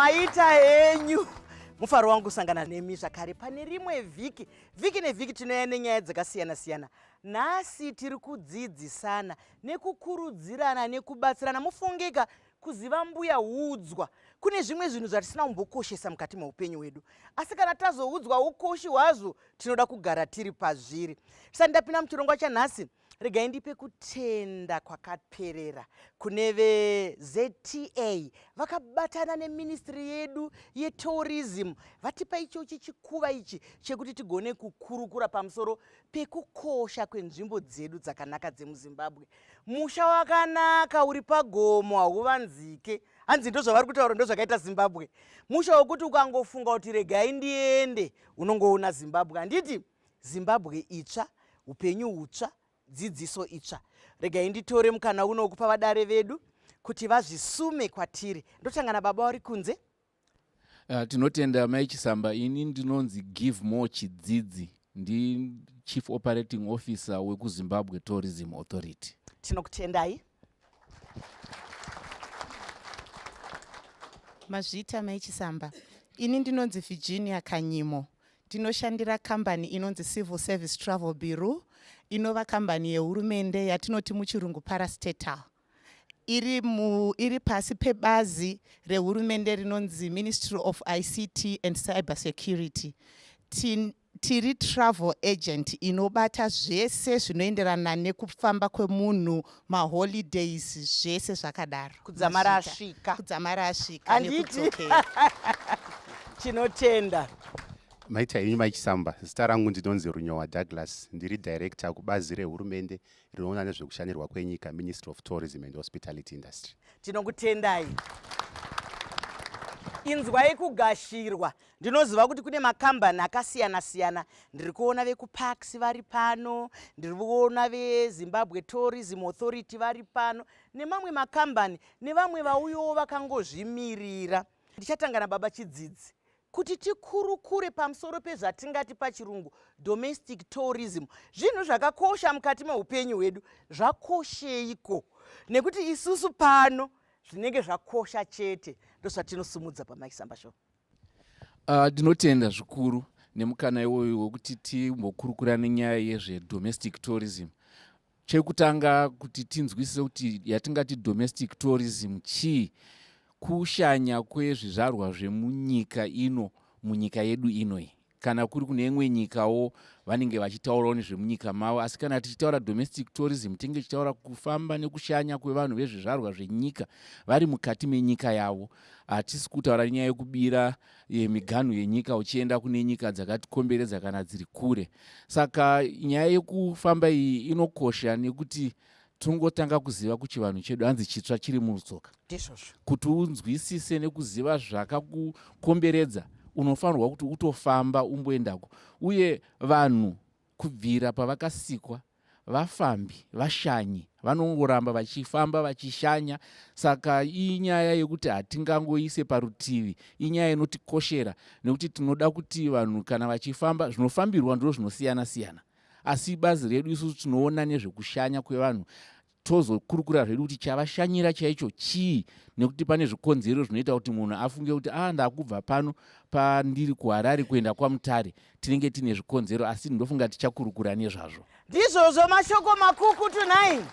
maita henyu. Mufaro wangu kusangana nemi zvakare pane rimwe vhiki nevhiki tinoya nenyaya dzakasiyana-siyana. Nhasi tiri kudzidzisana nekukurudzirana nekubatsirana. Mufungika kuziva mbuya huudzwa. Kune zvimwe zvinhu zvatisina kumbokoshesa mukati meupenyu hwedu, asi kana tazoudzwa ukoshi hwazvo tinoda kugara tiri pazviri. Saka ndapinda muchirongwa chanhasi, regai ndipe kutenda kwakaperera kune veZTA vakabatana neministry yedu yetourism vatipa ichochi chikuva ichi chekuti tigone kukurukura pamusoro pekukosha kwenzvimbo dzedu dzakanaka dzemuZimbabwe. Musha wakanaka uri pagomo hauvanzike. Hanzi ndo zvavari kutaura ndo zvakaita Zimbabwe. Musha wokuti ukangofunga kuti regai ndiende unongoona Zimbabwe. Handiti Zimbabwe itsva, upenyu hutsva, dzidziso itsva. Regai nditore mukana uno kupa vadare vedu kuti vazvisume kwatiri. Ndotanga nababa vari kunze. Tinotenda Mai Chisamba. Ini ndinonzi Give More Chidzidzi, ndi Chief Operating Officer wekuZimbabwe Tourism Authority. Tinokutendai. Mazvita Mai Chisamba. Ini ndinonzi Virginia Kanyimo. Ndinoshandira kambani inonzi Civil Service Travel Bureau, inova kambani yehurumende yatinoti muchirungu parastatal. Iri pasi pebazi rehurumende rinonzi Ministry of ICT and Cyber Security. Tiri travel agent inobata zvese zvinoenderana nekufamba kwemunhu, maholidays, zvese zvakadaro. Kudzamara asvika. Kudzamara asvika Handiti. Tinotenda. Maita henyu Mai Chisamba. Zita rangu ndinonzi Runyowa Douglas. Ndiri director kubazi rehurumende rinoona nezvekushandirwa kwenyika, Ministry of Tourism and Hospitality Industry. Tinokutendai. Inzwai kugashirwa. Ndinoziva kuti kune makambani akasiyana-siyana. Ndiri kuona vekuParks vari pano, ndiri kuona veZimbabwe Tourism Authority vari pano, nemamwe makambani nevamwe vauyawo vakangozvimirira. Ndichatanga nababa Chidzidzi kuti tikurukure pamusoro pezvatingati pachirungu domestic tourism. Zvinhu zvakakosha mukati meupenyu hwedu. Zvakosheiko? Nekuti isusu pano zvinenge zvakosha chete ndozvatinosumudza paMai Chisamba Show. Ndinotenda zvikuru nemukana iwoyo wekuti timbokurukura nenyaya yezvedomestic tourism. Chekutanga kuti tinzwisise kuti yatingati domestic tourism chii, kushanya kwezvizvarwa zvemunyika ino, munyika yedu inoi. Kana kuri kune imwe nyikawo vanenge vachitaurawo nezvemunyika mavo, asi kana tichitaura domestic tourism tinenge tichitaura kufamba nekushanya kwevanhu vezvizvarwa zvenyika vari mukati menyika yavo. Hatisi kutaura nyaya yekubira miganhu yenyika uchienda kune nyika dzakatikomberedza kana dziri kure. Saka nyaya yekufamba iyi inokosha nekuti tongotanga kuziva kuti vanhu chedu hanzi chitsva chiri mutsoka. Kuti unzwisise nekuziva zvakakukomberedza unofanirwa kuti utofamba umboendako. Uye vanhu kubvira pavakasikwa, vafambi, vashanyi, vanongoramba vachifamba vachishanya. Saka inyaya yekuti hatingangoise parutivi, inyaya inotikoshera nekuti tinoda kuti vanhu kana vachifamba, zvinofambirwa ndizvo zvinosiyana-siyana. Asi bazi redu isusu tinoona nezvekushanya kwevanhu, tozokurukura zvedu kuti chavashanyira chaicho chii, nekuti pane zvikonzero zvinoita kuti munhu afunge kuti ndakubva pano pandiri kuHarare kuenda kwaMutare tinenge tine zvikonzero, asi ndofunga tichakurukura nezvazvo. Ndizvozvo mashoko makukutu nai.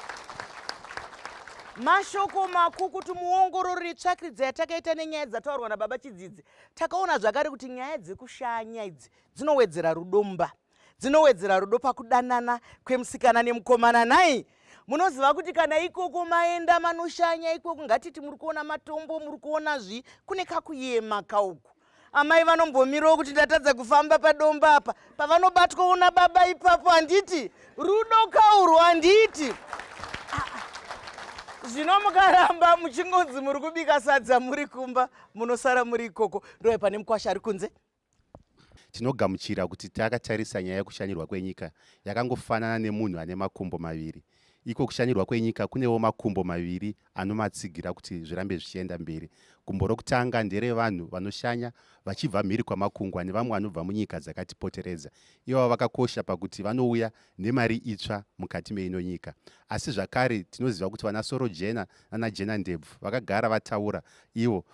Mashoko makukutu muongorori tsvakiridza yatakaita nenyaya dzataurwa nababa Chidzidzi. Takaona zvakare kuti nyaya dzekushanya idzi dzinowedzera rudomba. Dzinowedzera rudo pakudanana kwemusikana nemukomana nai. Munoziva kuti kana ikoko maenda manoshanya ikoko, ngatiti muri kuona matombo, muri kuona kune kakuyema kauku. Amai vanombomirawo kuti ndatadza kufamba padomba apa. Pavanobatwa una baba ipapo, handiti rudo kaurwa, handiti. Zvino mukaramba muchingonzi muri kubika sadza muri kumba, munosara muri ikoko. Ndoye pane mukwasha ari kunze. Tinogamuchira kuti takatarisa nyaya yekushanyirwa kwenyika yakangofanana nemunhu ane makumbo maviri. Iko kushanyirwa kwenyika kunewo makumbo maviri anomatsigira kuti zvirambe zvichienda mberi. Gumbo rokutanga nderevanhu vanoshanya vachibva mhiri kwamakungwa nevamwe vanobva munyika dzakatipoteredza. Ivo vakakosha pakuti vanouya nemari itsva mukati meino nyika. Asi zvakare tinoziva kuti vana Soro Jena nana Jena Ndebvu vakagara vataura ivo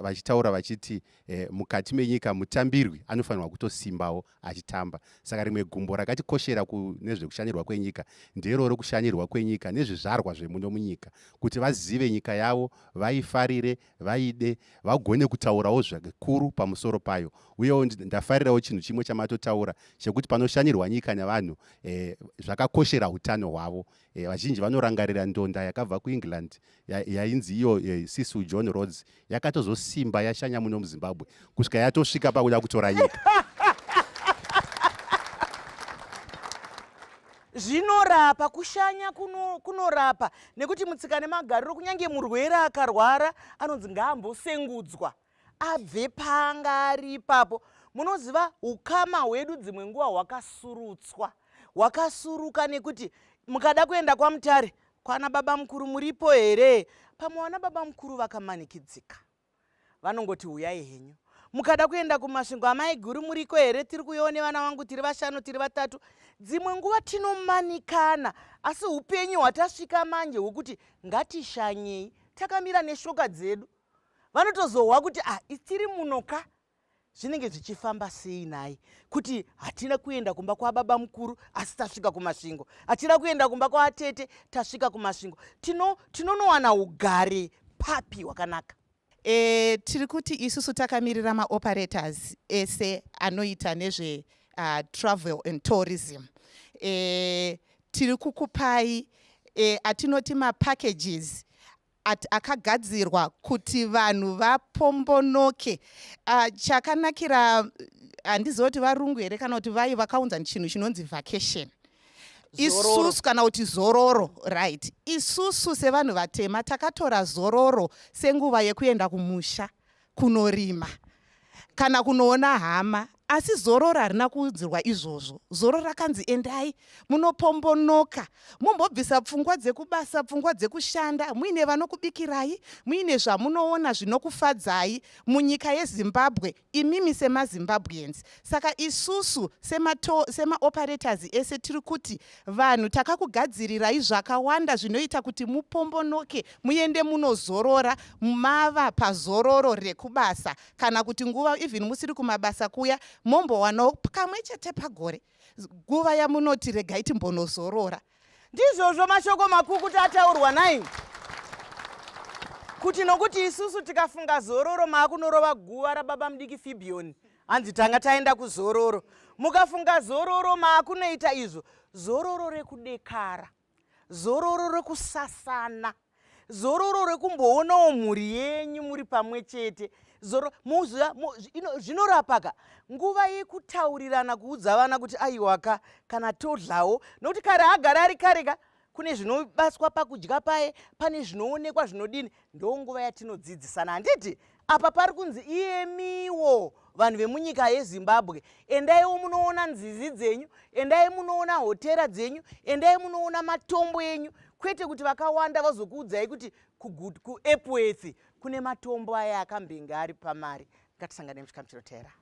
vachitaura vachiti mukati menyika mutambirwi anofanirwa kutosimbawo achitamba. Saka rimwe gumbo rakatikoshera nezvekushanirwa kwenyika nderoro kushanirwa kwenyika nezvizvarwa zvemuno munyika kuti vazive nyika yavo, vaifarire, vaide, vagone kutaurawo zvikuru pamusoro payo. Uyewo ndafarirawo chinhu chimwe chamatotaura chekuti panoshanirwa nyika nevanhu zvakakoshera utano hwavo. Vazhinji vanorangarira ndonda yakabva kuEngland yainzi iyo Sisu John Rhodes yakatozosimba yashanya muno muZimbabwe kusvika yatosvika pakuda kutora nyika. Zvinorapa, kushanya kunorapa, nekuti mutsika nemagariro kunyange murwere akarwara anonzi ngaambosengudzwa abve panga ari ipapo. Munoziva ukama hwedu dzimwe nguva hwakasurutswa, hwakasuruka nekuti mukada kuenda kwaMutare kwana baba mukuru muripo here? Pamwe wana baba mukuru vakamanikidzika, vanongoti huyai henyu. Mukada kuenda kumasvingo amai guru muriko here? Tiri kuiona nevana vangu tiri vashanu tiri vatatu. Dzimwe nguva tinomanikana, asi upenyu hwatasvika manje hwekuti ngatishanyei takamira neshoka dzedu. Vanotozohwa kuti tiri munoka zvinenge zvichifamba sei naye, kuti hatina kuenda kumba kwa baba mukuru asi tasvika kumasvingo, hatina kuenda kumba kwa atete tasvika kumasvingo. Tinonowana ugare papi hwakanaka. Tiri kuti isusu takamirira maoperators ese anoita nezve travel and tourism. Tiri kukupai atinoti mapackages akagadzirwa kuti vanhu vapombonoke. Chakanakira handizivi kuti varungu here kana kuti vai vakaunza chinhu chinonzi vacation. Isusu kana kuti zororo, right? Isusu sevanhu vatema takatora zororo senguva yekuenda kumusha kunorima kana kunoona hama. Asi zororo harina kuudzirwa izvozvo. Zororo rakanzi endai munopombonoka, mumbobvisa pfungwa dzekubasa, pfungwa dzekushanda, muine vanokubikirai, muine zvamunoona zvinokufadzai munyika yeZimbabwe, imimi semaZimbabweans. Saka isusu semaoperators ese tiri kuti vanhu takakugadzirirai zvakawanda zvinoita kuti mupombonoke, muende munozorora, mava pazororo rekubasa, kana kuti nguva even musiri kumabasa kuya mombowanawo kamwe chete pagore nguva yamunoti regai timbonozorora. Ndizvozvo mashoko makukuti ataurwa nayi, kuti nokuti isusu tikafunga zororo maakunorova guva rababa mudiki Fibioni, hanzi tanga taenda kuzororo. Mukafunga zororo maakunoita izvo, zororo rekudekara, zororo rekusasana, zororo rekumboonawo mhuri yenyu muri pamwe chete. Zvinorapaka nguva yekutaurirana, kuudza vana kuti aiwaka kana todlawo, nokuti kare agara ari kareka kune zvinobaswa pakudya paye, pane zvinoonekwa zvinodini. Ndonguva yatinodzidzisana. Handiti apa pari kunzi iyemiwo vanhu vemunyika yeZimbabwe, endaiwo munoona nzizi dzenyu, endai munoona hotera dzenyu, endai munoona matombo enyu, kwete kuti vakawanda vazokuudzai kuti kuEpworth kune matombo aya akambenga ari pamari. Ngatisangane muchikamu chinotevera.